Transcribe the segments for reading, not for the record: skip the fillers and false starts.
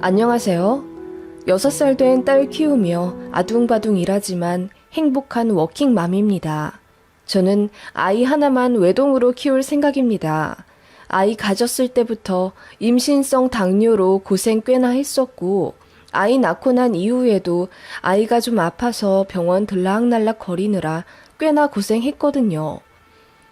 안녕하세요. 6살 된 딸 키우며 아둥바둥 일하지만 행복한 워킹맘입니다. 저는 아이 하나만 외동으로 키울 생각입니다. 아이 가졌을 때부터 임신성 당뇨로 고생 꽤나 했었고, 아이 낳고 난 이후에도 아이가 좀 아파서 병원 들락날락 거리느라 꽤나 고생했거든요.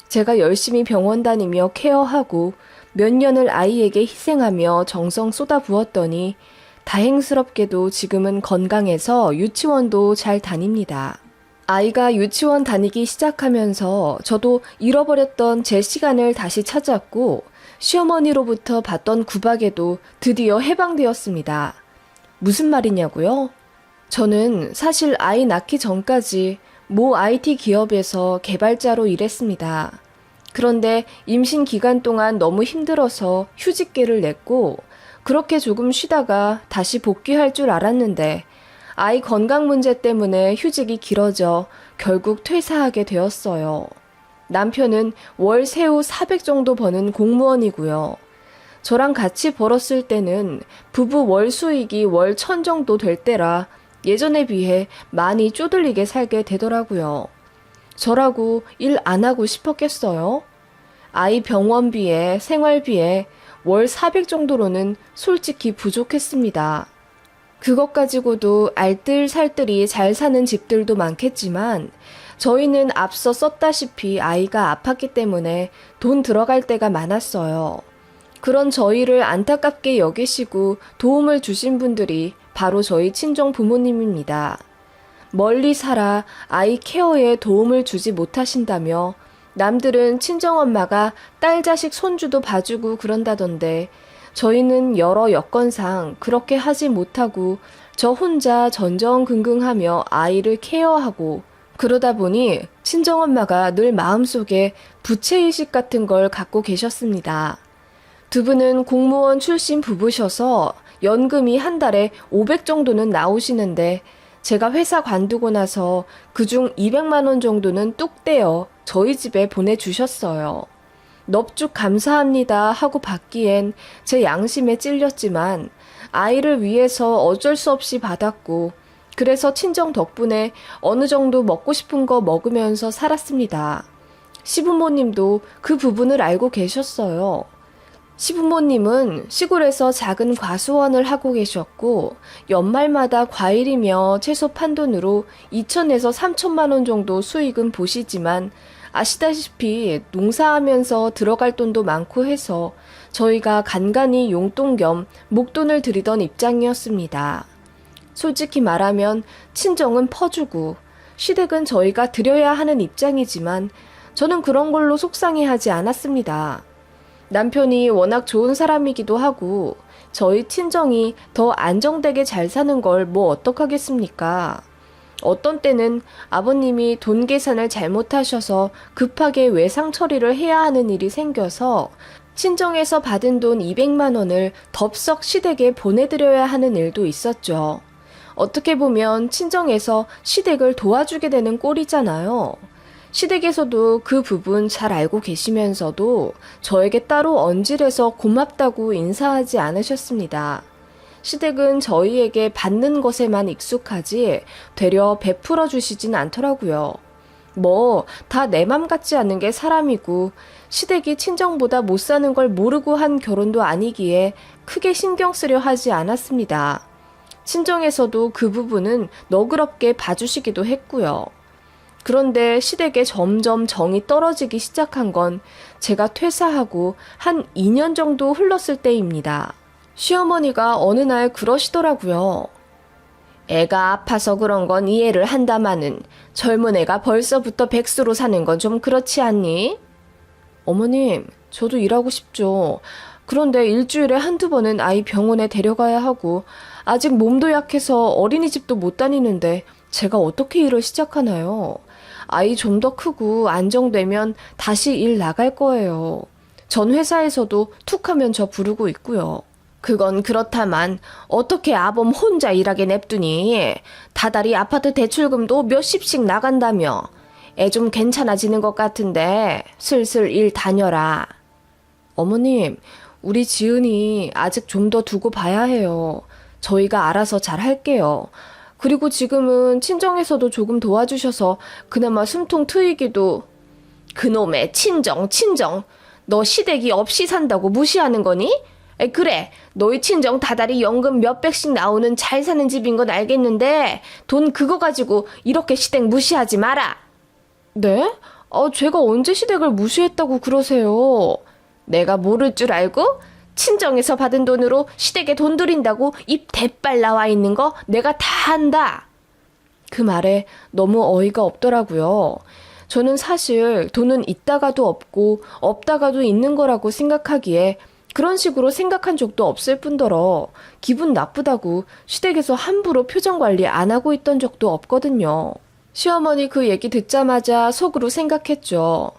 제가 열심히 병원 다니며 케어하고 몇 년을 아이에게 희생하며 정성 쏟아부었더니 다행스럽게도 지금은 건강해서 유치원도 잘 다닙니다. 아이가 유치원 다니기 시작하면서 저도 잃어버렸던 제 시간을 다시 찾았고 시어머니로부터 받던 구박에도 드디어 해방되었습니다. 무슨 말이냐고요? 저는 사실 아이 낳기 전까지 모 IT 기업에서 개발자로 일했습니다. 그런데 임신 기간 동안 너무 힘들어서 휴직계를 냈고 그렇게 조금 쉬다가 다시 복귀할 줄 알았는데 아이 건강 문제 때문에 휴직이 길어져 결국 퇴사하게 되었어요. 남편은 월 세후 400 정도 버는 공무원이고요. 저랑 같이 벌었을 때는 부부 월 수익이 월 1000 정도 될 때라 예전에 비해 많이 쪼들리게 살게 되더라고요. 저라고 일 안 하고 싶었겠어요? 아이 병원비에 생활비에 월 400 정도로는 솔직히 부족했습니다. 그것 가지고도 알뜰살뜰히 잘 사는 집들도 많겠지만 저희는 앞서 썼다시피 아이가 아팠기 때문에 돈 들어갈 때가 많았어요. 그런 저희를 안타깝게 여기시고 도움을 주신 분들이 바로 저희 친정 부모님입니다. 멀리 살아 아이 케어에 도움을 주지 못하신다며 남들은 친정엄마가 딸 자식 손주도 봐주고 그런다던데 저희는 여러 여건상 그렇게 하지 못하고 저 혼자 전전긍긍하며 아이를 케어하고 그러다 보니 친정엄마가 늘 마음속에 부채의식 같은 걸 갖고 계셨습니다. 두 분은 공무원 출신 부부셔서 연금이 한 달에 500 정도는 나오시는데 제가 회사 관두고 나서 그중 200만 원 정도는 뚝 떼어 저희 집에 보내주셨어요. 넙죽 감사합니다 하고 받기엔 제 양심에 찔렸지만 아이를 위해서 어쩔 수 없이 받았고 그래서 친정 덕분에 어느 정도 먹고 싶은 거 먹으면서 살았습니다. 시부모님도 그 부분을 알고 계셨어요. 시부모님은 시골에서 작은 과수원을 하고 계셨고 연말마다 과일이며 채소 판돈으로 2천에서 3천만 원 정도 수익은 보시지만 아시다시피 농사하면서 들어갈 돈도 많고 해서 저희가 간간히 용돈 겸 목돈을 드리던 입장이었습니다. 솔직히 말하면 친정은 퍼주고 시댁은 저희가 드려야 하는 입장이지만 저는 그런 걸로 속상해하지 않았습니다. 남편이 워낙 좋은 사람이기도 하고 저희 친정이 더 안정되게 잘 사는 걸 뭐 어떡하겠습니까? 어떤 때는 아버님이 돈 계산을 잘못하셔서 급하게 외상 처리를 해야 하는 일이 생겨서 친정에서 받은 돈 200만 원을 덥석 시댁에 보내드려야 하는 일도 있었죠. 어떻게 보면 친정에서 시댁을 도와주게 되는 꼴이잖아요. 시댁에서도 그 부분 잘 알고 계시면서도 저에게 따로 언질해서 고맙다고 인사하지 않으셨습니다. 시댁은 저희에게 받는 것에만 익숙하지 되려 베풀어 주시진 않더라고요. 뭐 다 내 맘 같지 않은 게 사람이고 시댁이 친정보다 못 사는 걸 모르고 한 결혼도 아니기에 크게 신경 쓰려 하지 않았습니다. 친정에서도 그 부분은 너그럽게 봐주시기도 했고요. 그런데 시댁에 점점 정이 떨어지기 시작한 건 제가 퇴사하고 한 2년 정도 흘렀을 때입니다. 시어머니가 어느 날 그러시더라고요. 애가 아파서 그런 건 이해를 한다마는 젊은 애가 벌써부터 백수로 사는 건 좀 그렇지 않니? 어머님, 저도 일하고 싶죠. 그런데 일주일에 한두 번은 아이 병원에 데려가야 하고 아직 몸도 약해서 어린이집도 못 다니는데 제가 어떻게 일을 시작하나요? 아이 좀 더 크고 안정되면 다시 일 나갈 거예요. 전 회사에서도 툭하면 저 부르고 있고요. 그건 그렇다만 어떻게 아범 혼자 일하게 냅두니? 다달이 아파트 대출금도 몇십씩 나간다며. 애 좀 괜찮아지는 것 같은데 슬슬 일 다녀라. 어머님, 우리 지은이 아직 좀 더 두고 봐야 해요. 저희가 알아서 잘 할게요. 그리고 지금은 친정에서도 조금 도와주셔서 그나마 숨통 트이기도. 그놈의 친정. 너 시댁이 없이 산다고 무시하는 거니? 그래, 너희 친정 다달이 연금 몇백씩 나오는 잘 사는 집인 건 알겠는데 돈 그거 가지고 이렇게 시댁 무시하지 마라. 네? 제가 언제 시댁을 무시했다고 그러세요? 내가 모를 줄 알고? 친정에서 받은 돈으로 시댁에 돈 들인다고 입 대빨 나와 있는 거 내가 다 안다. 그 말에 너무 어이가 없더라고요. 저는 사실 돈은 있다가도 없고 없다가도 있는 거라고 생각하기에 그런 식으로 생각한 적도 없을 뿐더러 기분 나쁘다고 시댁에서 함부로 표정 관리 안 하고 있던 적도 없거든요. 시어머니 그 얘기 듣자마자 속으로 생각했죠.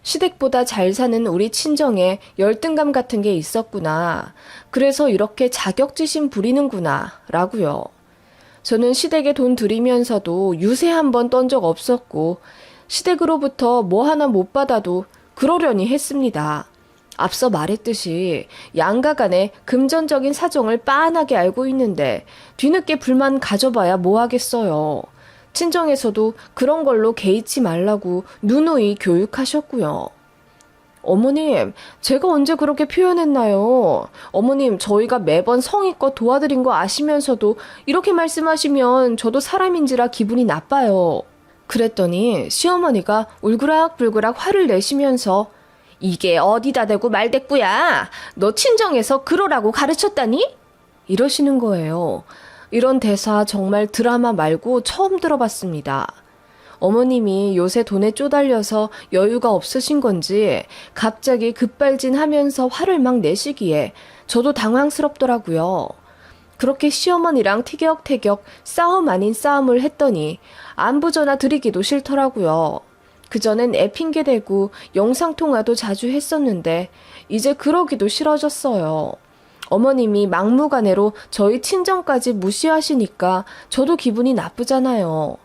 시댁보다 잘 사는 우리 친정에 열등감 같은 게 있었구나. 그래서 이렇게 자격지심 부리는구나 라고요. 저는 시댁에 돈 들이면서도 유세 한 번 떤 적 없었고 시댁으로부터 뭐 하나 못 받아도 그러려니 했습니다. 앞서 말했듯이 양가 간의 금전적인 사정을 빤하게 알고 있는데 뒤늦게 불만 가져봐야 뭐 하겠어요. 친정에서도 그런 걸로 개의치 말라고 누누이 교육하셨고요. 어머님, 제가 언제 그렇게 표현했나요? 어머님, 저희가 매번 성의껏 도와드린 거 아시면서도 이렇게 말씀하시면 저도 사람인지라 기분이 나빠요. 그랬더니 시어머니가 울그락불그락 화를 내시면서 이게 어디다 대고 말대꾸야? 너 친정에서 그러라고 가르쳤다니? 이러시는 거예요. 이런 대사 정말 드라마 말고 처음 들어봤습니다. 어머님이 요새 돈에 쪼달려서 여유가 없으신 건지 갑자기 급발진하면서 화를 막 내시기에 저도 당황스럽더라고요. 그렇게 시어머니랑 티격태격 싸움 아닌 싸움을 했더니 안부 전화 드리기도 싫더라고요. 그전엔 애 핑계대고 영상통화도 자주 했었는데 이제 그러기도 싫어졌어요. 어머님이 막무가내로 저희 친정까지 무시하시니까 저도 기분이 나쁘잖아요.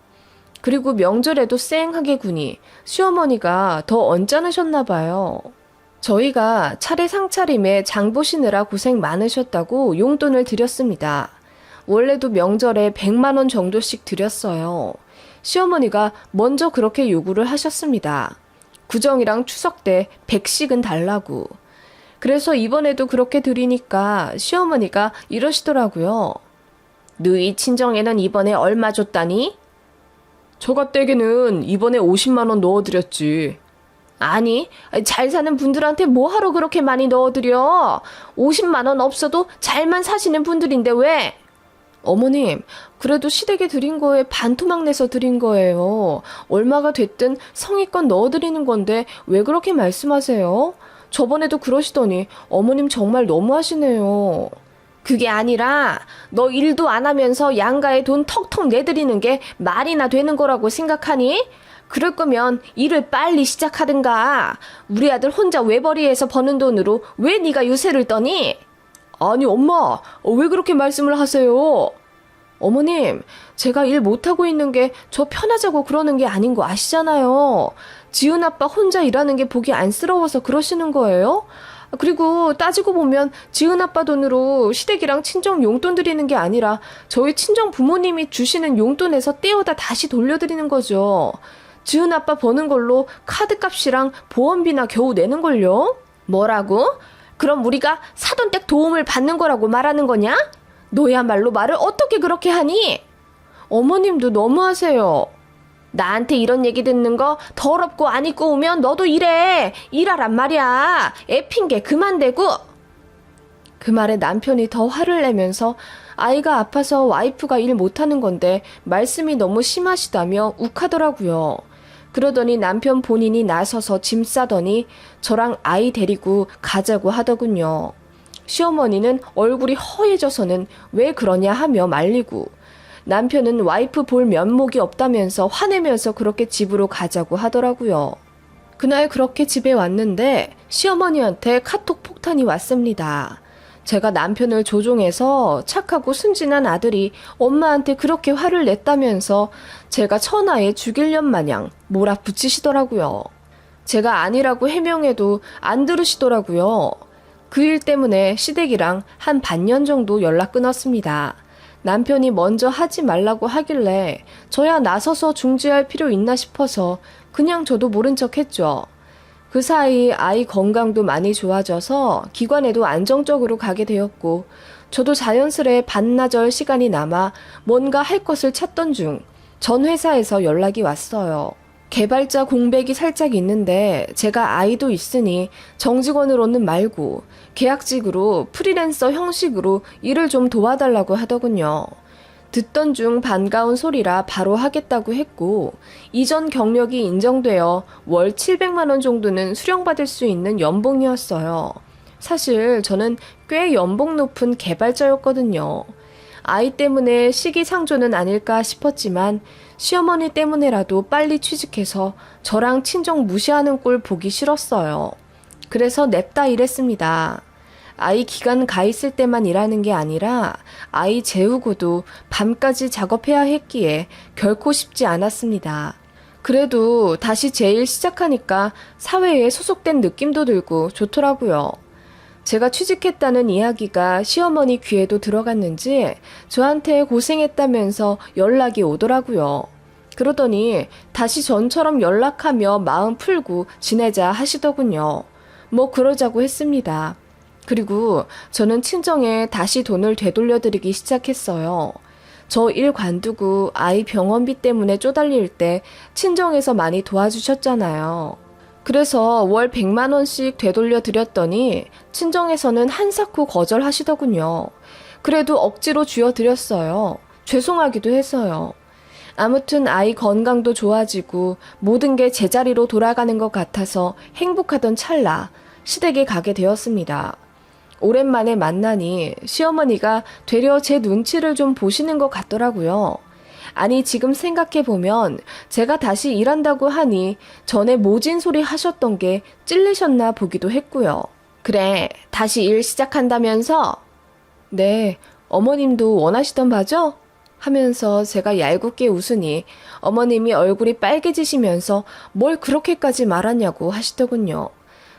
그리고 명절에도 쌩하게 구니 시어머니가 더 언짢으셨나 봐요. 저희가 차례 상차림에 장 보시느라 고생 많으셨다고 용돈을 드렸습니다. 원래도 명절에 100만 원 정도씩 드렸어요. 시어머니가 먼저 그렇게 요구를 하셨습니다. 구정이랑 추석 때 100씩은 달라고. 그래서 이번에도 그렇게 드리니까 시어머니가 이러시더라고요. 너희 친정에는 이번에 얼마 줬다니? 저가 댁에는 이번에 50만 원 넣어드렸지. 아니, 잘 사는 분들한테 뭐하러 그렇게 많이 넣어드려? 50만 원 없어도 잘만 사시는 분들인데 왜? 어머님, 그래도 시댁에 드린 거에 반토막 내서 드린 거예요. 얼마가 됐든 성의껏 넣어드리는 건데 왜 그렇게 말씀하세요? 저번에도 그러시더니 어머님 정말 너무하시네요. 그게 아니라 너 일도 안 하면서 양가에 돈 턱턱 내드리는 게 말이나 되는 거라고 생각하니? 그럴 거면 일을 빨리 시작하든가. 우리 아들 혼자 외벌이에서 버는 돈으로 왜 네가 유세를 떠니? 아니 엄마, 왜 그렇게 말씀을 하세요? 어머님, 제가 일 못하고 있는 게 저 편하자고 그러는 게 아닌 거 아시잖아요. 지은 아빠 혼자 일하는 게 보기 안쓰러워서 그러시는 거예요? 그리고 따지고 보면 지은 아빠 돈으로 시댁이랑 친정 용돈 드리는 게 아니라 저희 친정 부모님이 주시는 용돈에서 떼어다 다시 돌려드리는 거죠. 지은 아빠 버는 걸로 카드값이랑 보험비나 겨우 내는걸요? 뭐라고? 그럼 우리가 사돈댁 도움을 받는 거라고 말하는 거냐? 너야말로 말을 어떻게 그렇게 하니? 어머님도 너무하세요. 나한테 이런 얘기 듣는 거 더럽고 안 입고 오면 너도 일해. 일하란 말이야. 애 핑계 그만 대고. 그 말에 남편이 더 화를 내면서 아이가 아파서 와이프가 일 못하는 건데 말씀이 너무 심하시다며 욱하더라고요. 그러더니 남편 본인이 나서서 짐 싸더니 저랑 아이 데리고 가자고 하더군요. 시어머니는 얼굴이 허해져서는 왜 그러냐 하며 말리고 남편은 와이프 볼 면목이 없다면서 화내면서 그렇게 집으로 가자고 하더라고요. 그날 그렇게 집에 왔는데 시어머니한테 카톡 폭탄이 왔습니다. 제가 남편을 조종해서 착하고 순진한 아들이 엄마한테 그렇게 화를 냈다면서 제가 천하에 죽일년 마냥 몰아붙이시더라고요. 제가 아니라고 해명해도 안 들으시더라고요. 그 일 때문에 시댁이랑 한 반년 정도 연락 끊었습니다. 남편이 먼저 하지 말라고 하길래 저야 나서서 중지할 필요 있나 싶어서 그냥 저도 모른 척 했죠. 그 사이 아이 건강도 많이 좋아져서 기관에도 안정적으로 가게 되었고 저도 자연스레 반나절 시간이 남아 뭔가 할 것을 찾던 중 전 회사에서 연락이 왔어요. 개발자 공백이 살짝 있는데 제가 아이도 있으니 정직원으로는 말고 계약직으로 프리랜서 형식으로 일을 좀 도와달라고 하더군요. 듣던 중 반가운 소리라 바로 하겠다고 했고 이전 경력이 인정되어 월 700만 원 정도는 수령받을 수 있는 연봉이었어요. 사실 저는 꽤 연봉 높은 개발자였거든요. 아이 때문에 시기상조는 아닐까 싶었지만 시어머니 때문에라도 빨리 취직해서 저랑 친정 무시하는 꼴 보기 싫었어요. 그래서 냅다 일했습니다. 아이 기간 가 있을 때만 일하는 게 아니라 아이 재우고도 밤까지 작업해야 했기에 결코 쉽지 않았습니다. 그래도 다시 제 일 시작하니까 사회에 소속된 느낌도 들고 좋더라고요. 제가 취직했다는 이야기가 시어머니 귀에도 들어갔는지 저한테 고생했다면서 연락이 오더라고요. 그러더니 다시 전처럼 연락하며 마음 풀고 지내자 하시더군요. 뭐 그러자고 했습니다. 그리고 저는 친정에 다시 돈을 되돌려드리기 시작했어요. 저 일 관두고 아이 병원비 때문에 쪼달릴 때 친정에서 많이 도와주셨잖아요. 그래서 월 100만 원씩 되돌려 드렸더니 친정에서는 한사코 거절하시더군요. 그래도 억지로 쥐어드렸어요. 죄송하기도 해서요. 아무튼 아이 건강도 좋아지고 모든 게 제자리로 돌아가는 것 같아서 행복하던 찰나 시댁에 가게 되었습니다. 오랜만에 만나니 시어머니가 되려 제 눈치를 좀 보시는 것 같더라고요. 아니 지금 생각해보면 제가 다시 일한다고 하니 전에 모진 소리 하셨던 게 찔리셨나 보기도 했고요. 그래, 다시 일 시작한다면서? 네, 어머님도 원하시던 바죠? 하면서 제가 얄궂게 웃으니 어머님이 얼굴이 빨개지시면서 뭘 그렇게까지 말하냐고 하시더군요.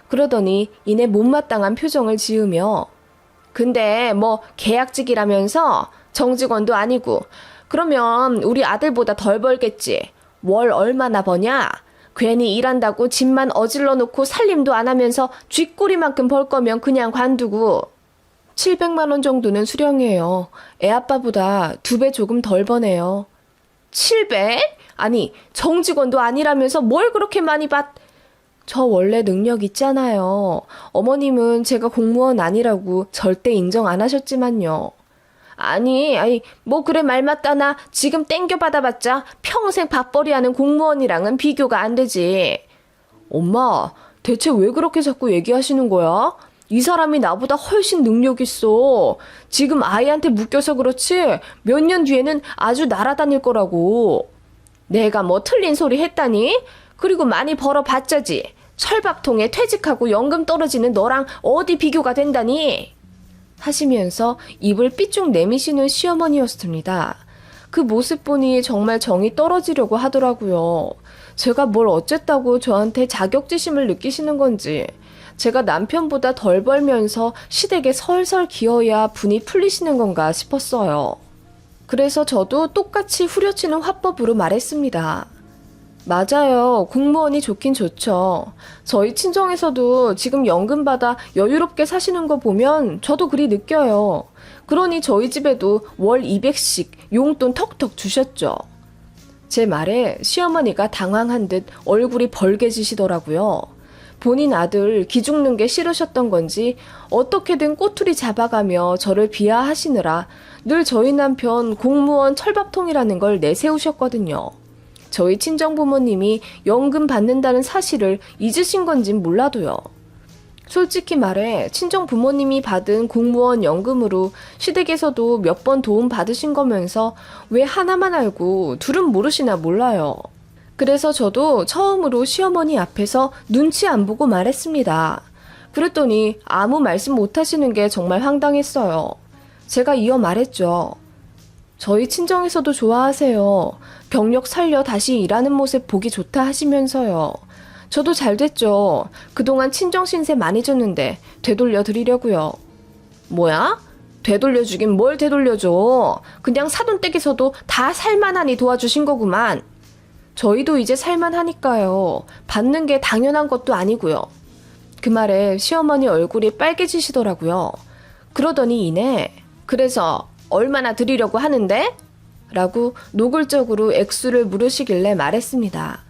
그러더니 이내 못마땅한 표정을 지으며 근데 뭐 계약직이라면서 정직원도 아니고 그러면 우리 아들보다 덜 벌겠지. 월 얼마나 버냐? 괜히 일한다고 집만 어질러 놓고 살림도 안 하면서 쥐꼬리만큼 벌 거면 그냥 관두고. 700만 원 정도는 수령해요. 애아빠보다 2배 조금 덜 버네요. 700? 아니 정직원도 아니라면서 뭘 그렇게 많이 받... 저 원래 능력 있잖아요. 어머님은 제가 공무원 아니라고 절대 인정 안 하셨지만요. 아니, 뭐 그래 말 맞다나 지금 땡겨 받아봤자 평생 밥벌이 하는 공무원이랑은 비교가 안 되지. 엄마, 대체 왜 그렇게 자꾸 얘기하시는 거야? 이 사람이 나보다 훨씬 능력 있어. 지금 아이한테 묶여서 그렇지 몇 년 뒤에는 아주 날아다닐 거라고. 내가 뭐 틀린 소리 했다니? 그리고 많이 벌어봤자지. 철밥통에 퇴직하고 연금 떨어지는 너랑 어디 비교가 된다니? 하시면서 입을 삐쭉 내미시는 시어머니였습니다. 그 모습 보니 정말 정이 떨어지려고 하더라고요. 제가 뭘 어쨌다고 저한테 자격지심을 느끼시는 건지, 제가 남편보다 덜 벌면서 시댁에 설설 기어야 분이 풀리시는 건가 싶었어요. 그래서 저도 똑같이 후려치는 화법으로 말했습니다. 맞아요. 공무원이 좋긴 좋죠. 저희 친정에서도 지금 연금 받아 여유롭게 사시는 거 보면 저도 그리 느껴요. 그러니 저희 집에도 월 200씩 용돈 턱턱 주셨죠. 제 말에 시어머니가 당황한 듯 얼굴이 벌개지시더라고요. 본인 아들 기죽는 게 싫으셨던 건지 어떻게든 꼬투리 잡아가며 저를 비하하시느라 늘 저희 남편 공무원 철밥통이라는 걸 내세우셨거든요. 저희 친정부모님이 연금 받는다는 사실을 잊으신 건진 몰라도요. 솔직히 말해 친정부모님이 받은 공무원 연금으로 시댁에서도 몇 번 도움 받으신 거면서 왜 하나만 알고 둘은 모르시나 몰라요. 그래서 저도 처음으로 시어머니 앞에서 눈치 안 보고 말했습니다. 그랬더니 아무 말씀 못 하시는 게 정말 황당했어요. 제가 이어 말했죠. 저희 친정에서도 좋아하세요. 경력 살려 다시 일하는 모습 보기 좋다 하시면서요. 저도 잘 됐죠. 그동안 친정 신세 많이 졌는데 되돌려 드리려고요. 뭐야? 되돌려주긴 뭘 되돌려줘. 그냥 사돈댁에서도 다 살만하니 도와주신 거구만. 저희도 이제 살만하니까요. 받는 게 당연한 것도 아니고요. 그 말에 시어머니 얼굴이 빨개지시더라고요. 그러더니 이내 그래서 얼마나 드리려고 하는데? 라고 노골적으로 액수를 물으시길래 말했습니다.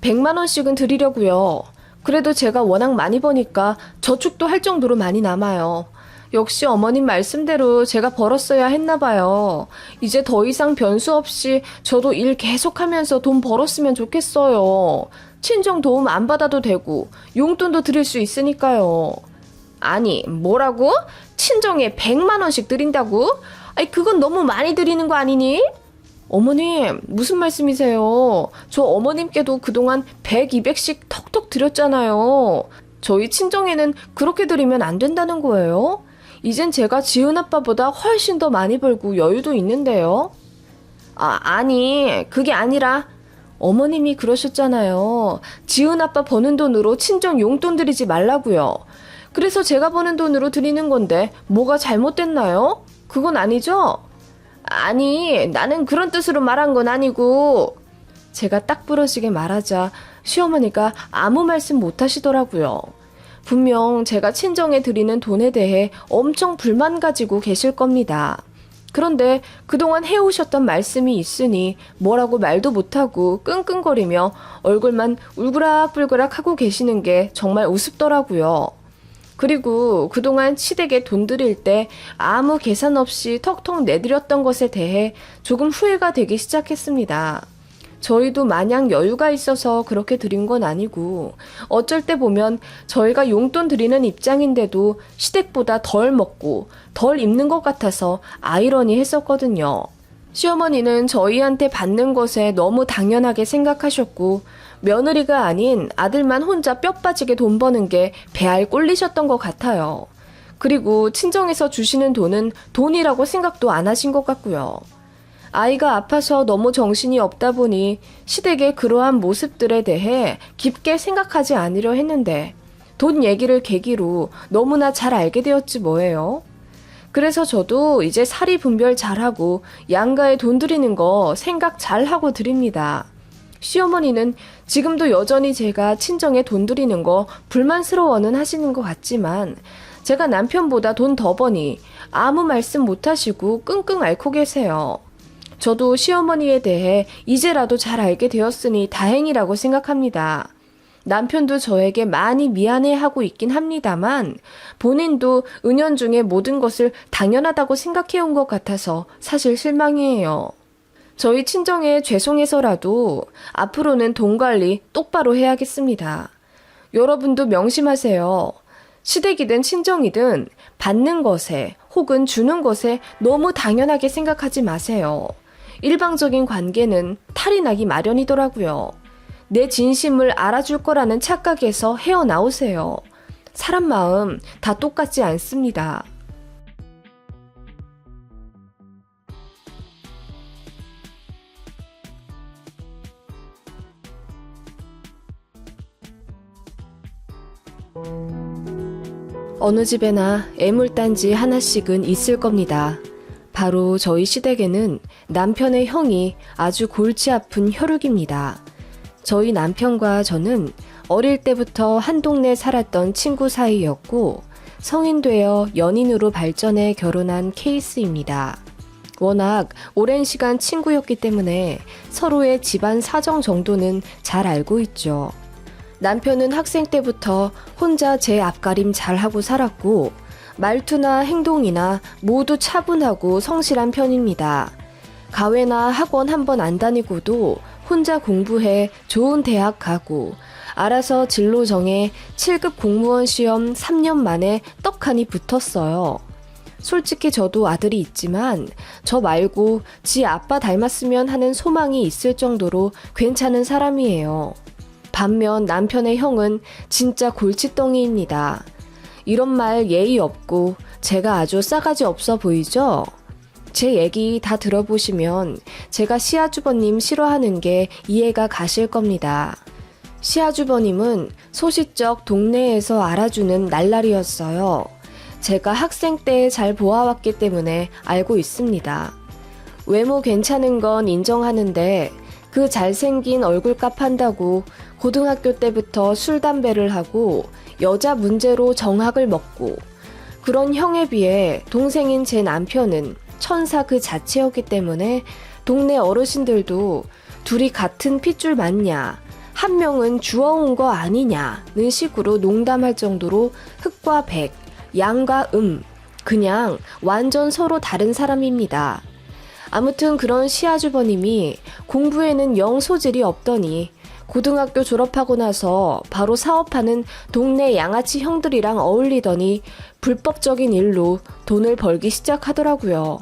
100만 원씩은 드리려고요. 그래도 제가 워낙 많이 버니까 저축도 할 정도로 많이 남아요. 역시 어머님 말씀대로 제가 벌었어야 했나 봐요. 이제 더 이상 변수 없이 저도 일 계속하면서 돈 벌었으면 좋겠어요. 친정 도움 안 받아도 되고 용돈도 드릴 수 있으니까요. 아니, 뭐라고? 친정에 100만 원씩 드린다고? 아니, 그건 너무 많이 드리는 거 아니니? 어머님, 무슨 말씀이세요? 저 어머님께도 그동안 100, 200씩 턱턱 드렸잖아요. 저희 친정에는 그렇게 드리면 안 된다는 거예요? 이젠 제가 지은 아빠보다 훨씬 더 많이 벌고 여유도 있는데요. 아니, 그게 아니라 어머님이 그러셨잖아요. 지은 아빠 버는 돈으로 친정 용돈 드리지 말라고요. 그래서 제가 버는 돈으로 드리는 건데 뭐가 잘못됐나요? 그건 아니죠? 아니, 나는 그런 뜻으로 말한 건 아니고. 제가 딱 부러지게 말하자 시어머니가 아무 말씀 못 하시더라고요. 분명 제가 친정에 드리는 돈에 대해 엄청 불만 가지고 계실 겁니다. 그런데 그동안 해오셨던 말씀이 있으니 뭐라고 말도 못하고 끙끙거리며 얼굴만 울그락불그락 하고 계시는 게 정말 우습더라고요. 그리고 그동안 시댁에 돈 드릴 때 아무 계산 없이 턱턱 내드렸던 것에 대해 조금 후회가 되기 시작했습니다. 저희도 마냥 여유가 있어서 그렇게 드린 건 아니고 어쩔 때 보면 저희가 용돈 드리는 입장인데도 시댁보다 덜 먹고 덜 입는 것 같아서 아이러니했었거든요. 시어머니는 저희한테 받는 것에 너무 당연하게 생각하셨고 며느리가 아닌 아들만 혼자 뼈 빠지게 돈 버는 게 배알 꼴리셨던 것 같아요. 그리고 친정에서 주시는 돈은 돈이라고 생각도 안 하신 것 같고요. 아이가 아파서 너무 정신이 없다 보니 시댁의 그러한 모습들에 대해 깊게 생각하지 않으려 했는데 돈 얘기를 계기로 너무나 잘 알게 되었지 뭐예요. 그래서 저도 이제 사리 분별 잘하고 양가에 돈 드리는 거 생각 잘하고 드립니다. 시어머니는 지금도 여전히 제가 친정에 돈 드리는 거 불만스러워는 하시는 것 같지만 제가 남편보다 돈 더 버니 아무 말씀 못 하시고 끙끙 앓고 계세요. 저도 시어머니에 대해 이제라도 잘 알게 되었으니 다행이라고 생각합니다. 남편도 저에게 많이 미안해하고 있긴 합니다만 본인도 은연중에 모든 것을 당연하다고 생각해온 것 같아서 사실 실망이에요. 저희 친정에 죄송해서라도 앞으로는 돈 관리 똑바로 해야겠습니다. 여러분도 명심하세요. 시댁이든 친정이든 받는 것에 혹은 주는 것에 너무 당연하게 생각하지 마세요. 일방적인 관계는 탈이 나기 마련이더라고요. 내 진심을 알아줄 거라는 착각에서 헤어나오세요. 사람 마음 다 똑같지 않습니다. 어느 집에나 애물단지 하나씩은 있을 겁니다. 바로 저희 시댁에는 남편의 형이 아주 골치 아픈 혈육입니다. 저희 남편과 저는 어릴 때부터 한 동네 살았던 친구 사이였고 성인 되어 연인으로 발전해 결혼한 케이스입니다. 워낙 오랜 시간 친구였기 때문에 서로의 집안 사정 정도는 잘 알고 있죠. 남편은 학생 때부터 혼자 제 앞가림 잘하고 살았고 말투나 행동이나 모두 차분하고 성실한 편입니다. 가회나 학원 한 번 안 다니고도 혼자 공부해 좋은 대학 가고 알아서 진로 정해 7급 공무원 시험 3년 만에 떡하니 붙었어요. 솔직히 저도 아들이 있지만 저 말고 지 아빠 닮았으면 하는 소망이 있을 정도로 괜찮은 사람이에요. 반면 남편의 형은 진짜 골칫덩이입니다. 이런 말 예의 없고 제가 아주 싸가지 없어 보이죠? 제 얘기 다 들어보시면 제가 시아주버님 싫어하는 게 이해가 가실 겁니다. 시아주버님은 소시적 동네에서 알아주는 날라리였어요. 제가 학생 때 잘 보아왔기 때문에 알고 있습니다. 외모 괜찮은 건 인정하는데 그 잘생긴 얼굴값 한다고 고등학교 때부터 술, 담배를 하고 여자 문제로 정학을 먹고 그런 형에 비해 동생인 제 남편은 천사 그 자체였기 때문에 동네 어르신들도 둘이 같은 핏줄 맞냐, 한 명은 주워온 거 아니냐는 식으로 농담할 정도로 흑과 백, 양과 그냥 완전 서로 다른 사람입니다. 아무튼 그런 시아주버님이 공부에는 영 소질이 없더니 고등학교 졸업하고 나서 바로 사업하는 동네 양아치 형들이랑 어울리더니 불법적인 일로 돈을 벌기 시작하더라고요.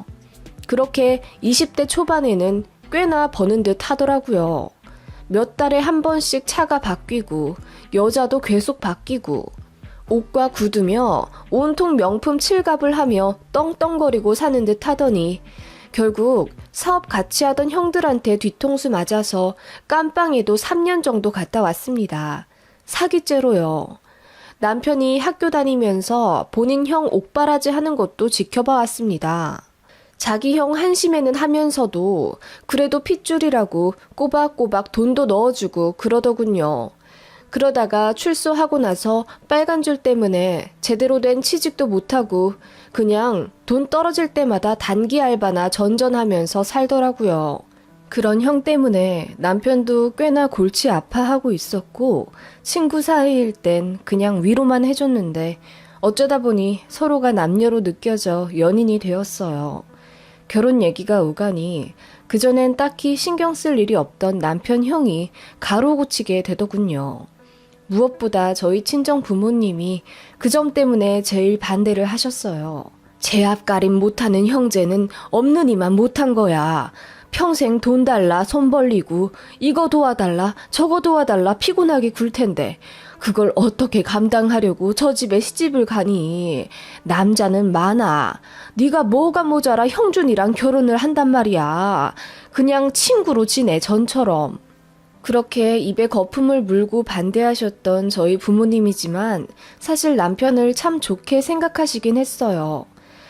그렇게 20대 초반에는 꽤나 버는 듯 하더라고요. 몇 달에 한 번씩 차가 바뀌고 여자도 계속 바뀌고 옷과 구두며 온통 명품 칠갑을 하며 떵떵거리고 사는 듯 하더니 결국 사업 같이 하던 형들한테 뒤통수 맞아서 깜빵에도 3년 정도 갔다 왔습니다. 사기죄로요. 남편이 학교 다니면서 본인 형 옥바라지 하는 것도 지켜봐 왔습니다. 자기 형 한심해는 하면서도 그래도 핏줄이라고 꼬박꼬박 돈도 넣어주고 그러더군요. 그러다가 출소하고 나서 빨간 줄 때문에 제대로 된 취직도 못하고 그냥 돈 떨어질 때마다 단기 알바나 전전하면서 살더라고요. 그런 형 때문에 남편도 꽤나 골치 아파하고 있었고 친구 사이일 땐 그냥 위로만 해줬는데 어쩌다 보니 서로가 남녀로 느껴져 연인이 되었어요. 결혼 얘기가 오가니 그전엔 딱히 신경 쓸 일이 없던 남편 형이 가로고치게 되더군요. 무엇보다 저희 친정 부모님이 그 점 때문에 제일 반대를 하셨어요. 제압가림 못하는 형제는 없는 이만 못한 거야. 평생 돈 달라 손 벌리고 이거 도와달라 저거 도와달라 피곤하게 굴 텐데 그걸 어떻게 감당하려고 저 집에 시집을 가니. 남자는 많아. 네가 뭐가 모자라 형준이랑 결혼을 한단 말이야. 그냥 친구로 지내 전처럼. 그렇게 입에 거품을 물고 반대하셨던 저희 부모님이지만 사실 남편을 참 좋게 생각하시긴 했어요.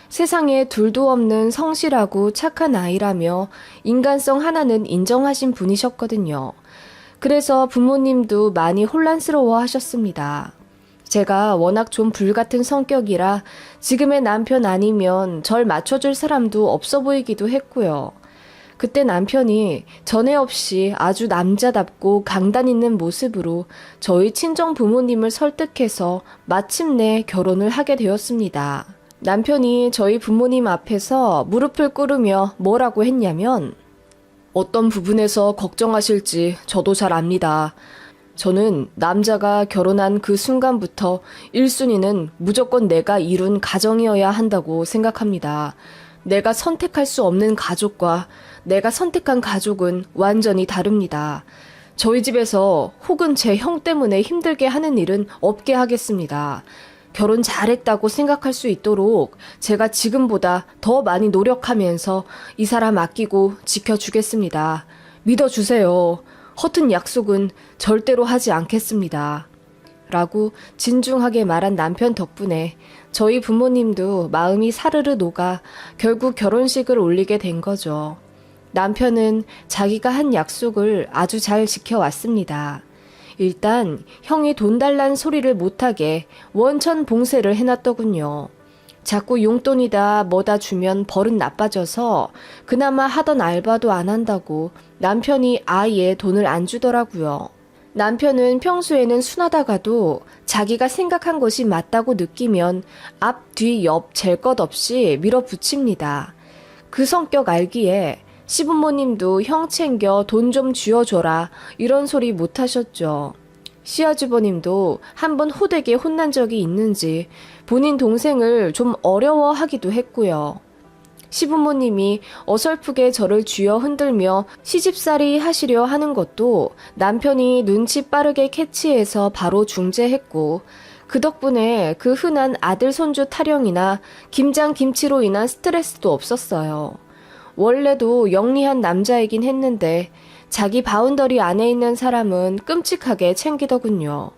세상에 둘도 없는 성실하고 착한 아이라며 인간성 하나는 인정하신 분이셨거든요. 그래서 부모님도 많이 혼란스러워 하셨습니다. 제가 워낙 좀 불같은 성격이라 지금의 남편 아니면 절 맞춰줄 사람도 없어 보이기도 했고요. 그때 남편이 전에 없이 아주 남자답고 강단 있는 모습으로 저희 친정 부모님을 설득해서 마침내 결혼을 하게 되었습니다. 남편이 저희 부모님 앞에서 무릎을 꿇으며 뭐라고 했냐면 어떤 부분에서 걱정하실지 저도 잘 압니다. 저는 남자가 결혼한 그 순간부터 1순위는 무조건 내가 이룬 가정이어야 한다고 생각합니다. 내가 선택할 수 없는 가족과 내가 선택한 가족은 완전히 다릅니다. 저희 집에서 혹은 제 형 때문에 힘들게 하는 일은 없게 하겠습니다. 결혼 잘했다고 생각할 수 있도록 제가 지금보다 더 많이 노력하면서 이 사람 아끼고 지켜주겠습니다. 믿어주세요. 허튼 약속은 절대로 하지 않겠습니다. 라고 진중하게 말한 남편 덕분에 저희 부모님도 마음이 사르르 녹아 결국 결혼식을 올리게 된 거죠. 남편은 자기가 한 약속을 아주 잘 지켜왔습니다. 일단 형이 돈 달란 소리를 못하게 원천 봉쇄를 해놨더군요. 자꾸 용돈이다 뭐다 주면 버릇 나빠져서 그나마 하던 알바도 안 한다고 남편이 아예 돈을 안 주더라고요. 남편은 평소에는 순하다가도 자기가 생각한 것이 맞다고 느끼면 앞, 뒤, 옆 잴 것 없이 밀어붙입니다. 그 성격 알기에 시부모님도 형 챙겨 돈 좀 쥐어줘라 이런 소리 못 하셨죠. 시아주버님도 한번 호되게 혼난 적이 있는지 본인 동생을 좀 어려워하기도 했고요. 시부모님이 어설프게 저를 쥐어 흔들며 시집살이 하시려 하는 것도 남편이 눈치 빠르게 캐치해서 바로 중재했고 그 덕분에 그 흔한 아들 손주 타령이나 김장 김치로 인한 스트레스도 없었어요. 원래도 영리한 남자이긴 했는데 자기 바운더리 안에 있는 사람은 끔찍하게 챙기더군요.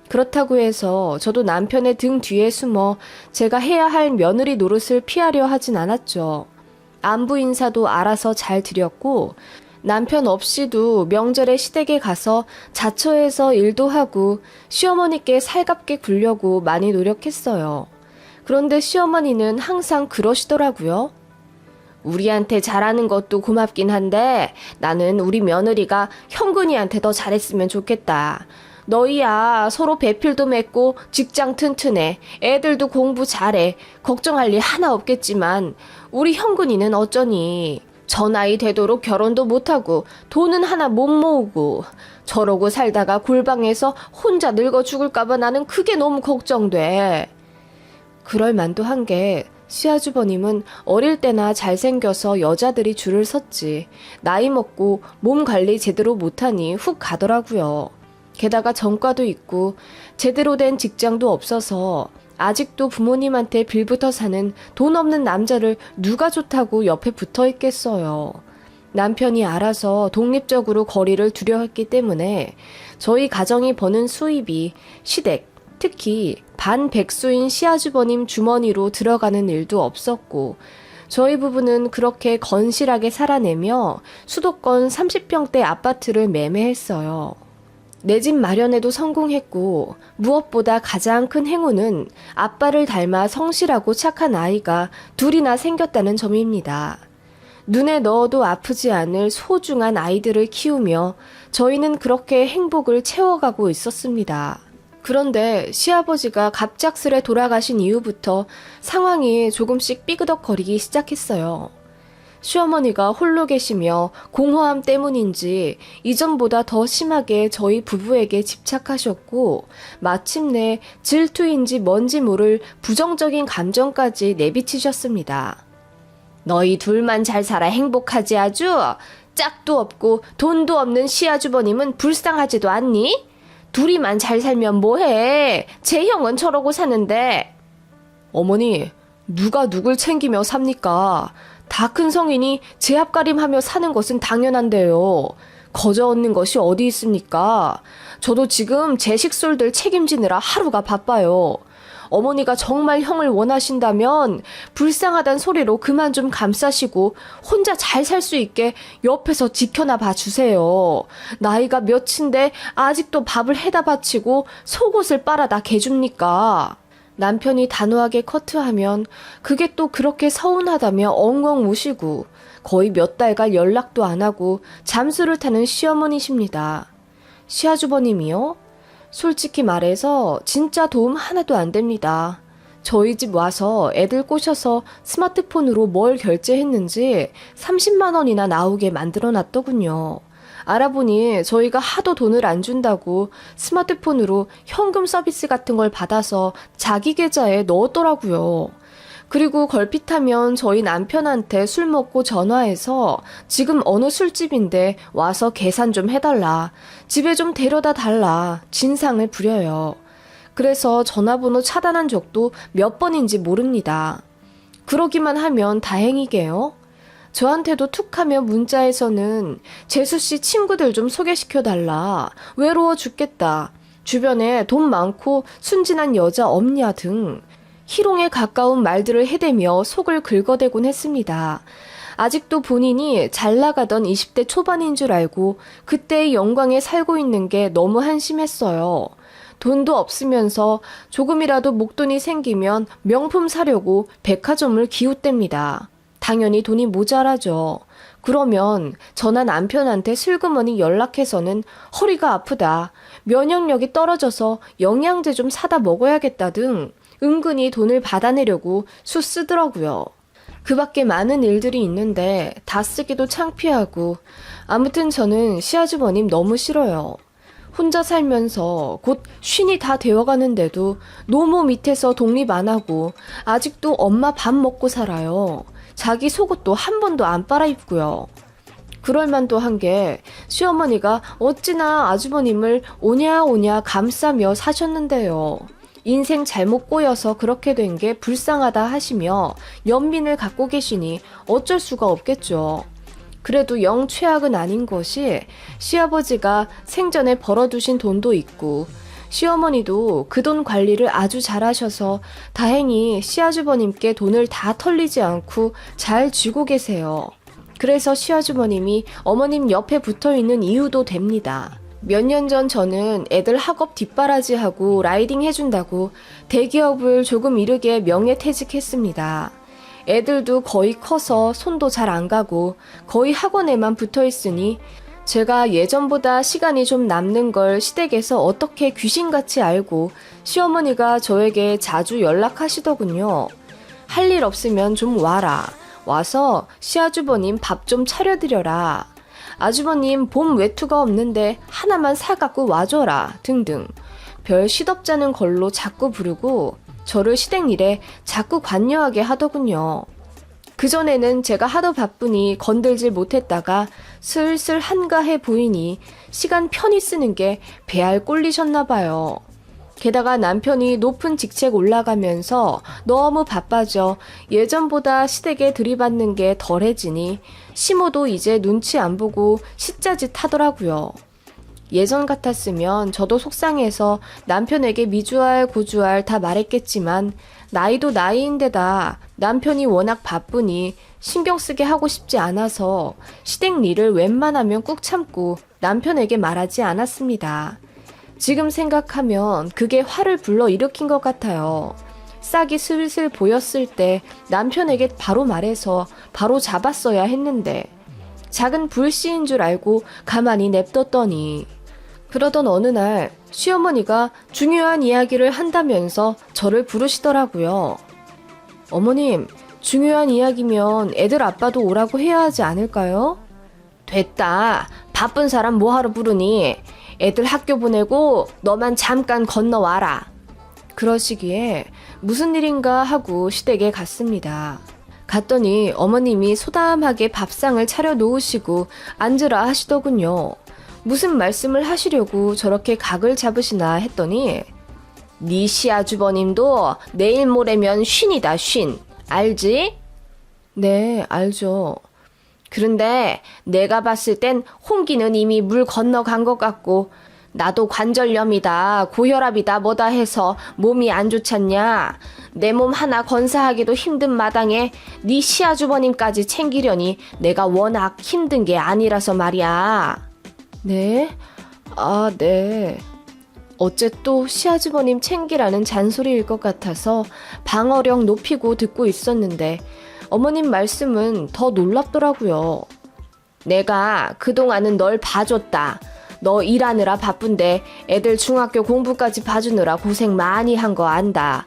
그렇다고 해서 저도 남편의 등 뒤에 숨어 제가 해야 할 며느리 노릇을 피하려 하진 않았죠. 안부 인사도 알아서 잘 드렸고 남편 없이도 명절에 시댁에 가서 자처해서 일도 하고 시어머니께 살갑게 굴려고 많이 노력했어요. 그런데 시어머니는 항상 그러시더라고요. 우리한테 잘하는 것도 고맙긴 한데 나는 우리 며느리가 형근이한테 더 잘했으면 좋겠다. 너희야 서로 배필도 맺고 직장 튼튼해. 애들도 공부 잘해. 걱정할 일 하나 없겠지만 우리 형근이는 어쩌니. 저 나이 되도록 결혼도 못하고 돈은 하나 못 모으고 저러고 살다가 골방에서 혼자 늙어 죽을까봐 나는 그게 너무 걱정돼. 그럴 만도 한 게 시아주버님은 어릴 때나 잘생겨서 여자들이 줄을 섰지 나이 먹고 몸 관리 제대로 못하니 훅 가더라고요. 게다가 전과도 있고 제대로 된 직장도 없어서 아직도 부모님한테 빌붙어 사는 돈 없는 남자를 누가 좋다고 옆에 붙어 있겠어요. 남편이 알아서 독립적으로 거리를 두려 했기 때문에 저희 가정이 버는 수입이 시댁, 특히 반백수인 시아주버님 주머니로 들어가는 일도 없었고 저희 부부는 그렇게 건실하게 살아내며 수도권 30평대 아파트를 매매했어요. 내 집 마련에도 성공했고 무엇보다 가장 큰 행운은 아빠를 닮아 성실하고 착한 아이가 둘이나 생겼다는 점입니다. 눈에 넣어도 아프지 않을 소중한 아이들을 키우며 저희는 그렇게 행복을 채워가고 있었습니다. 그런데 시아버지가 갑작스레 돌아가신 이후부터 상황이 조금씩 삐그덕거리기 시작했어요. 시어머니가 홀로 계시며 공허함 때문인지 이전보다 더 심하게 저희 부부에게 집착하셨고 마침내 질투인지 뭔지 모를 부정적인 감정까지 내비치셨습니다. 너희 둘만 잘 살아 행복하지 아주? 짝도 없고 돈도 없는 시아주버님은 불쌍하지도 않니? 둘이만 잘 살면 뭐해? 제 형은 저러고 사는데. 어머니, 누가 누굴 챙기며 삽니까? 다 큰 성인이 제 앞가림하며 사는 것은 당연한데요. 거저 얻는 것이 어디 있습니까? 저도 지금 제 식솔들 책임지느라 하루가 바빠요. 어머니가 정말 형을 원하신다면 불쌍하단 소리로 그만 좀 감싸시고 혼자 잘 살 수 있게 옆에서 지켜나 봐주세요. 나이가 몇인데 아직도 밥을 해다 바치고 속옷을 빨아다 개줍니까? 남편이 단호하게 커트하면 그게 또 그렇게 서운하다며 엉엉 우시고 거의 몇 달간 연락도 안 하고 잠수를 타는 시어머니십니다. 시아주버님이요? 솔직히 말해서 진짜 도움 하나도 안 됩니다. 저희 집 와서 애들 꼬셔서 스마트폰으로 뭘 결제했는지 30만 원이나 나오게 만들어 놨더군요. 알아보니 저희가 하도 돈을 안 준다고 스마트폰으로 현금 서비스 같은 걸 받아서 자기 계좌에 넣었더라고요. 그리고 걸핏하면 저희 남편한테 술 먹고 전화해서 지금 어느 술집인데 와서 계산 좀 해달라. 집에 좀 데려다 달라. 진상을 부려요. 그래서 전화번호 차단한 적도 몇 번인지 모릅니다. 그러기만 하면 다행이게요. 저한테도 툭하며 문자에서는 재수씨 친구들 좀 소개시켜달라. 외로워 죽겠다. 주변에 돈 많고 순진한 여자 없냐 등 희롱에 가까운 말들을 해대며 속을 긁어대곤 했습니다. 아직도 본인이 잘 나가던 20대 초반인 줄 알고 그때의 영광에 살고 있는 게 너무 한심했어요. 돈도 없으면서 조금이라도 목돈이 생기면 명품 사려고 백화점을 기웃댑니다. 당연히 돈이 모자라죠. 그러면 저나 남편한테 슬그머니 연락해서는 허리가 아프다, 면역력이 떨어져서 영양제 좀 사다 먹어야겠다 등 은근히 돈을 받아내려고 수쓰더라고요. 그 밖에 많은 일들이 있는데 다 쓰기도 창피하고 아무튼 저는 시아주버님 너무 싫어요. 혼자 살면서 곧 쉰이 다 되어가는데도 노모 밑에서 독립 안 하고 아직도 엄마 밥 먹고 살아요. 자기 속옷도 한 번도 안 빨아입고요. 그럴만도 한 게 시어머니가 어찌나 아주버님을 오냐 감싸며 사셨는데요. 인생 잘못 꼬여서 그렇게 된 게 불쌍하다 하시며 연민을 갖고 계시니 어쩔 수가 없겠죠. 그래도 영 최악은 아닌 것이 시아버지가 생전에 벌어두신 돈도 있고 시어머니도 그 돈 관리를 아주 잘하셔서 다행히 시아주버님께 돈을 다 털리지 않고 잘 쥐고 계세요. 그래서 시아주버님이 어머님 옆에 붙어있는 이유도 됩니다. 몇 년 전 저는 애들 학업 뒷바라지하고 라이딩 해준다고 대기업을 조금 이르게 명예퇴직했습니다. 애들도 거의 커서 손도 잘 안 가고 거의 학원에만 붙어 있으니 제가 예전보다 시간이 좀 남는 걸 시댁에서 어떻게 귀신같이 알고 시어머니가 저에게 자주 연락하시더군요. 할 일 없으면 좀 와라. 와서 시아주버님 밥 좀 차려드려라. 아주버님 봄 외투가 없는데 하나만 사갖고 와줘라. 등등. 별 시덥잖은 걸로 자꾸 부르고 저를 시댁 일에 자꾸 관여하게 하더군요. 그전에는 제가 하도 바쁘니 건들질 못했다가 슬슬 한가해 보이니 시간 편히 쓰는 게 배알 꼴리셨나 봐요. 게다가 남편이 높은 직책 올라가면서 너무 바빠져 예전보다 시댁에 들이받는 게 덜해지니 시모도 이제 눈치 안 보고 시짜짓 하더라고요. 예전 같았으면 저도 속상해서 남편에게 미주알 고주알 다 말했겠지만 나이도 나이인데다 남편이 워낙 바쁘니 신경 쓰게 하고 싶지 않아서 시댁 일을 웬만하면 꾹 참고 남편에게 말하지 않았습니다. 지금 생각하면 그게 화를 불러 일으킨 것 같아요. 싹이 슬슬 보였을 때 남편에게 바로 말해서 바로 잡았어야 했는데 작은 불씨인 줄 알고 가만히 냅뒀더니 그러던 어느 날 시어머니가 중요한 이야기를 한다면서 저를 부르시더라고요. 어머님, 중요한 이야기면 애들 아빠도 오라고 해야 하지 않을까요? 됐다. 바쁜 사람 뭐하러 부르니? 애들 학교 보내고 너만 잠깐 건너와라. 그러시기에 무슨 일인가 하고 시댁에 갔습니다. 갔더니 어머님이 소담하게 밥상을 차려 놓으시고 앉으라 하시더군요. 무슨 말씀을 하시려고 저렇게 각을 잡으시나 했더니 네 시아주버님도 내일 모레면 쉰이다 쉰. 알지? 네, 알죠. 그런데 내가 봤을 땐 홍기는 이미 물 건너간 것 같고 나도 관절염이다 고혈압이다 뭐다 해서 몸이 안 좋잖냐. 내 몸 하나 건사하기도 힘든 마당에 네 시아주버님까지 챙기려니 내가 워낙 힘든 게 아니라서 말이야. 네? 아, 네. 어째 또 시아주버님 챙기라는 잔소리일 것 같아서 방어력 높이고 듣고 있었는데 어머님 말씀은 더 놀랍더라고요. 내가 그동안은 널 봐줬다. 너 일하느라 바쁜데 애들 중학교 공부까지 봐주느라 고생 많이 한 거 안다.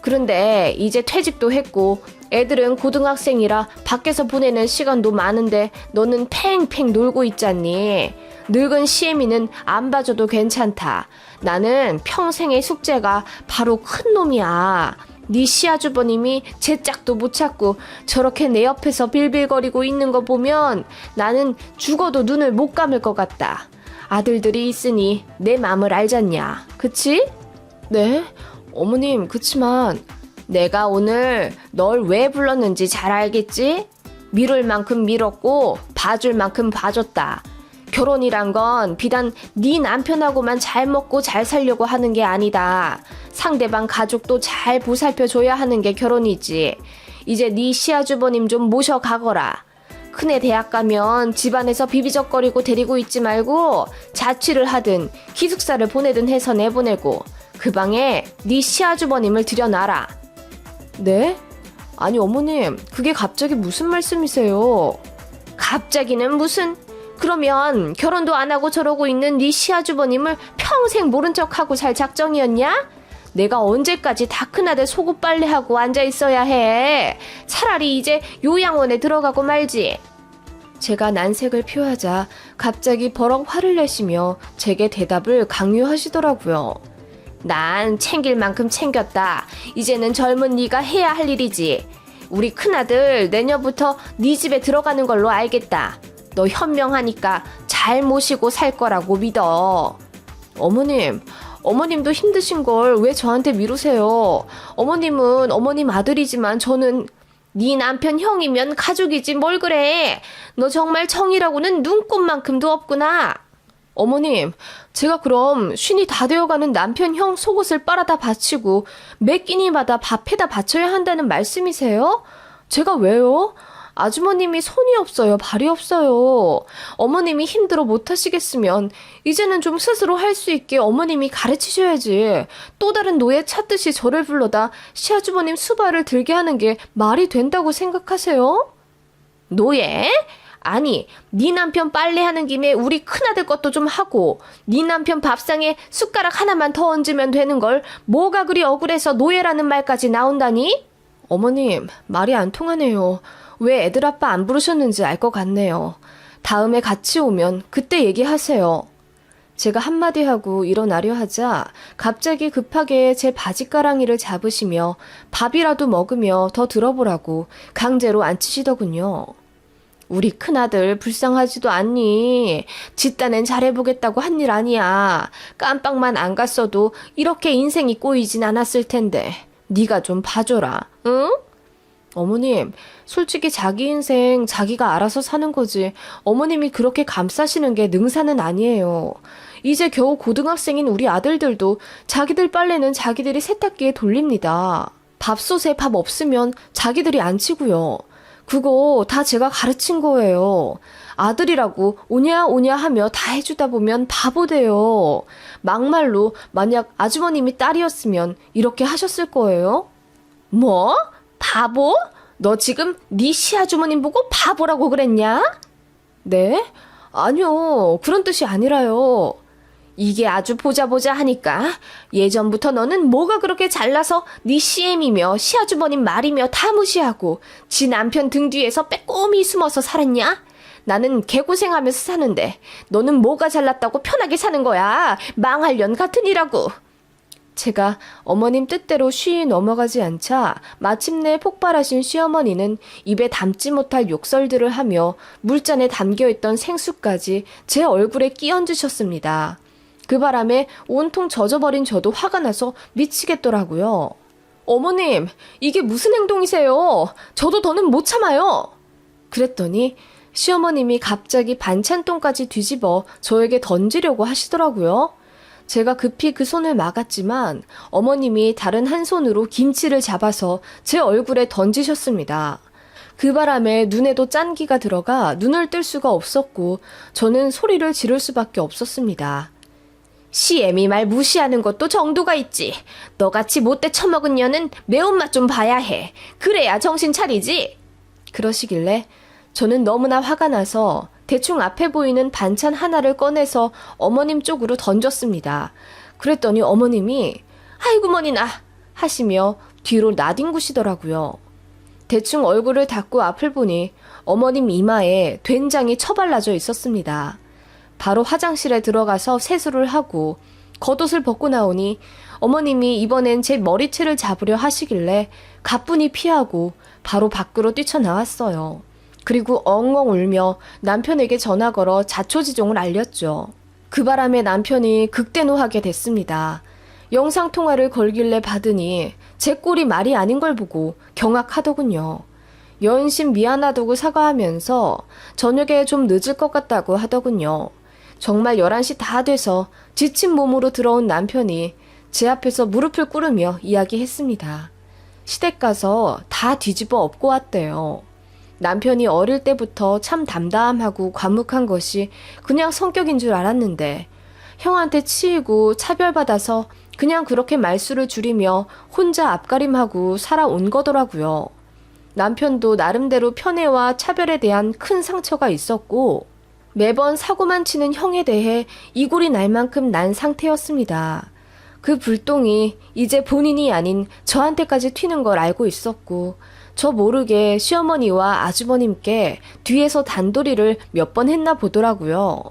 그런데 이제 퇴직도 했고 애들은 고등학생이라 밖에서 보내는 시간도 많은데 너는 팽팽 놀고 있잖니. 늙은 시애미는 안 봐줘도 괜찮다. 나는 평생의 숙제가 바로 큰 놈이야. 네 시아주버님이 제 짝도 못 찾고 저렇게 내 옆에서 빌빌거리고 있는 거 보면 나는 죽어도 눈을 못 감을 것 같다. 아들들이 있으니 내 맘을 알잖냐. 그치? 네? 어머님, 그치만 내가 오늘 널 왜 불렀는지 잘 알겠지? 미룰 만큼 미뤘고 봐줄 만큼 봐줬다. 결혼이란 건 비단 네 남편하고만 잘 먹고 잘 살려고 하는 게 아니다. 상대방 가족도 잘 보살펴줘야 하는 게 결혼이지. 이제 네 시아주버님 좀 모셔가거라. 큰애 대학 가면 집안에서 비비적거리고 데리고 있지 말고 자취를 하든 기숙사를 보내든 해서 내보내고 그 방에 네 시아주버님을 들여놔라. 네? 아니 어머님, 그게 갑자기 무슨 말씀이세요? 갑자기는 무슨... 그러면 결혼도 안 하고 저러고 있는 네 시아주버님을 평생 모른 척하고 살 작정이었냐? 내가 언제까지 다 큰아들 속옷 빨래하고 앉아있어야 해. 차라리 이제 요양원에 들어가고 말지. 제가 난색을 표하자 갑자기 버럭 화를 내시며 제게 대답을 강요하시더라고요. 난 챙길 만큼 챙겼다. 이제는 젊은 네가 해야 할 일이지. 우리 큰아들 내년부터 네 집에 들어가는 걸로 알겠다. 너 현명하니까 잘 모시고 살 거라고 믿어. 어머님, 어머님도 힘드신 걸 왜 저한테 미루세요? 어머님은 어머님 아들이지만 저는 네 남편 형이면 가족이지 뭘 그래. 너 정말 정이라고는 눈꼽만큼도 없구나. 어머님, 제가 그럼 쉰이 다 되어가는 남편 형 속옷을 빨아다 바치고 매 끼니마다 밥해다 바쳐야 한다는 말씀이세요? 제가 왜요? 아주머님이 손이 없어요, 발이 없어요. 어머님이 힘들어 못하시겠으면 이제는 좀 스스로 할 수 있게 어머님이 가르치셔야지. 또 다른 노예 찾듯이 저를 불러다 시아주머님 수발을 들게 하는 게 말이 된다고 생각하세요? 노예? 아니, 네 남편 빨래하는 김에 우리 큰아들 것도 좀 하고 네 남편 밥상에 숟가락 하나만 더 얹으면 되는 걸 뭐가 그리 억울해서 노예라는 말까지 나온다니? 어머님, 말이 안 통하네요. 왜 애들 아빠 안 부르셨는지 알 것 같네요. 다음에 같이 오면 그때 얘기하세요. 제가 한마디 하고 일어나려 하자 갑자기 급하게 제 바지가랑이를 잡으시며 밥이라도 먹으며 더 들어보라고 강제로 앉히시더군요. 우리 큰아들 불쌍하지도 않니? 집단엔 잘해보겠다고 한 일 아니야. 깜빡만 안 갔어도 이렇게 인생이 꼬이진 않았을 텐데 네가 좀 봐줘라, 응? 어머님, 솔직히 자기 인생 자기가 알아서 사는 거지 어머님이 그렇게 감싸시는 게 능사는 아니에요. 이제 겨우 고등학생인 우리 아들들도 자기들 빨래는 자기들이 세탁기에 돌립니다. 밥솥에 밥 없으면 자기들이 안 치고요. 그거 다 제가 가르친 거예요. 아들이라고 오냐 오냐 하며 다 해주다 보면 바보 돼요. 막말로 만약 아주머님이 딸이었으면 이렇게 하셨을 거예요? 뭐? 바보? 너 지금 네 시아주머님 보고 바보라고 그랬냐? 네? 아니요. 그런 뜻이 아니라요. 이게 아주 보자 하니까 예전부터 너는 뭐가 그렇게 잘나서 네 시엠이며 시아주머님 말이며 다 무시하고 지 남편 등 뒤에서 빼꼼히 숨어서 살았냐? 나는 개고생하면서 사는데 너는 뭐가 잘났다고 편하게 사는 거야. 망할 년 같으니라고. 제가 어머님 뜻대로 쉬이 넘어가지 않자 마침내 폭발하신 시어머니는 입에 담지 못할 욕설들을 하며 물잔에 담겨있던 생수까지 제 얼굴에 끼얹으셨습니다. 그 바람에 온통 젖어버린 저도 화가 나서 미치겠더라고요. 어머님, 이게 무슨 행동이세요? 저도 더는 못 참아요. 그랬더니 시어머님이 갑자기 반찬통까지 뒤집어 저에게 던지려고 하시더라고요. 제가 급히 그 손을 막았지만 어머님이 다른 한 손으로 김치를 잡아서 제 얼굴에 던지셨습니다. 그 바람에 눈에도 짠기가 들어가 눈을 뜰 수가 없었고 저는 소리를 지를 수밖에 없었습니다. 시애미 말 무시하는 것도 정도가 있지. 너같이 못돼 처먹은 년은 매운맛 좀 봐야 해. 그래야 정신 차리지. 그러시길래 저는 너무나 화가 나서 대충 앞에 보이는 반찬 하나를 꺼내서 어머님 쪽으로 던졌습니다. 그랬더니 어머님이 아이고 머니나 하시며 뒤로 나뒹구시더라고요. 대충 얼굴을 닦고 앞을 보니 어머님 이마에 된장이 처발라져 있었습니다. 바로 화장실에 들어가서 세수를 하고 겉옷을 벗고 나오니 어머님이 이번엔 제 머리채를 잡으려 하시길래 가뿐히 피하고 바로 밖으로 뛰쳐나왔어요. 그리고 엉엉 울며 남편에게 전화 걸어 자초지종을 알렸죠. 그 바람에 남편이 극대노하게 됐습니다. 영상통화를 걸길래 받으니 제 꼴이 말이 아닌 걸 보고 경악하더군요. 연신 미안하다고 사과하면서 저녁에 좀 늦을 것 같다고 하더군요. 정말 11시 다 돼서 지친 몸으로 들어온 남편이 제 앞에서 무릎을 꿇으며 이야기했습니다. 시댁 가서 다 뒤집어 엎고 왔대요. 남편이 어릴 때부터 참 담담하고 과묵한 것이 그냥 성격인 줄 알았는데 형한테 치이고 차별받아서 그냥 그렇게 말수를 줄이며 혼자 앞가림하고 살아온 거더라고요. 남편도 나름대로 편애와 차별에 대한 큰 상처가 있었고 매번 사고만 치는 형에 대해 이골이 날 만큼 난 상태였습니다. 그 불똥이 이제 본인이 아닌 저한테까지 튀는 걸 알고 있었고 저 모르게 시어머니와 아주버님께 뒤에서 단도리를 몇 번 했나 보더라고요.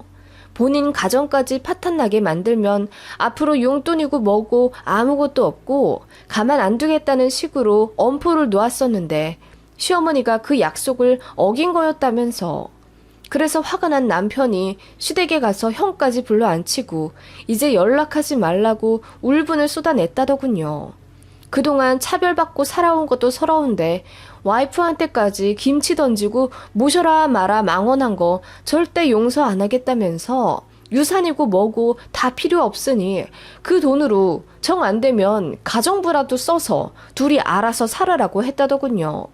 본인 가정까지 파탄나게 만들면 앞으로 용돈이고 뭐고 아무것도 없고 가만 안 두겠다는 식으로 엄포를 놓았었는데 시어머니가 그 약속을 어긴 거였다면서 그래서 화가 난 남편이 시댁에 가서 형까지 불러앉히고 이제 연락하지 말라고 울분을 쏟아냈다더군요. 그동안 차별받고 살아온 것도 서러운데 와이프한테까지 김치 던지고 모셔라 마라 망언한 거 절대 용서 안 하겠다면서 유산이고 뭐고 다 필요 없으니 그 돈으로 정 안 되면 가정부라도 써서 둘이 알아서 살아라고 했다더군요.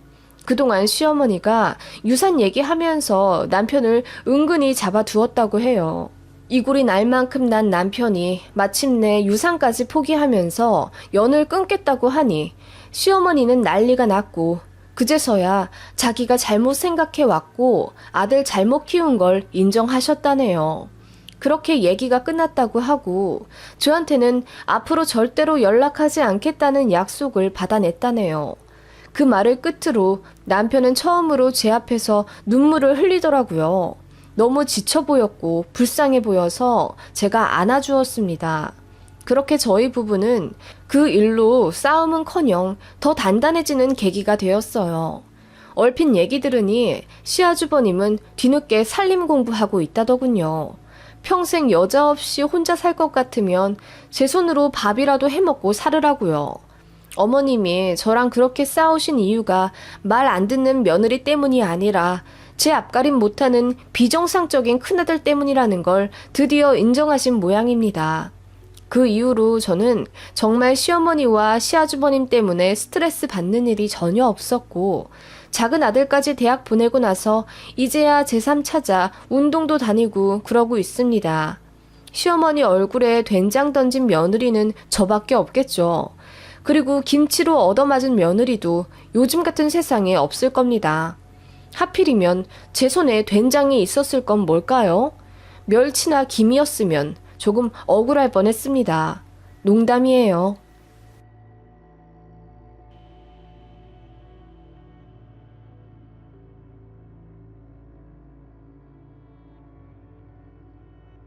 그동안 시어머니가 유산 얘기하면서 남편을 은근히 잡아두었다고 해요. 이골이 날 만큼 난 남편이 마침내 유산까지 포기하면서 연을 끊겠다고 하니 시어머니는 난리가 났고 그제서야 자기가 잘못 생각해왔고 아들 잘못 키운 걸 인정하셨다네요. 그렇게 얘기가 끝났다고 하고 저한테는 앞으로 절대로 연락하지 않겠다는 약속을 받아냈다네요. 그 말을 끝으로 남편은 처음으로 제 앞에서 눈물을 흘리더라고요. 너무 지쳐 보였고 불쌍해 보여서 제가 안아주었습니다. 그렇게 저희 부부는 그 일로 싸움은커녕 더 단단해지는 계기가 되었어요. 얼핏 얘기 들으니 시아주버님은 뒤늦게 살림 공부하고 있다더군요. 평생 여자 없이 혼자 살 것 같으면 제 손으로 밥이라도 해먹고 살으라고요. 어머님이 저랑 그렇게 싸우신 이유가 말 안 듣는 며느리 때문이 아니라 제 앞가림 못하는 비정상적인 큰아들 때문이라는 걸 드디어 인정하신 모양입니다. 그 이후로 저는 정말 시어머니와 시아주버님 때문에 스트레스 받는 일이 전혀 없었고 작은 아들까지 대학 보내고 나서 이제야 제3 찾아 운동도 다니고 그러고 있습니다. 시어머니 얼굴에 된장 던진 며느리는 저밖에 없겠죠. 그리고 김치로 얻어맞은 며느리도 요즘 같은 세상에 없을 겁니다. 하필이면 제 손에 된장이 있었을 건 뭘까요? 멸치나 김이었으면 조금 억울할 뻔했습니다. 농담이에요.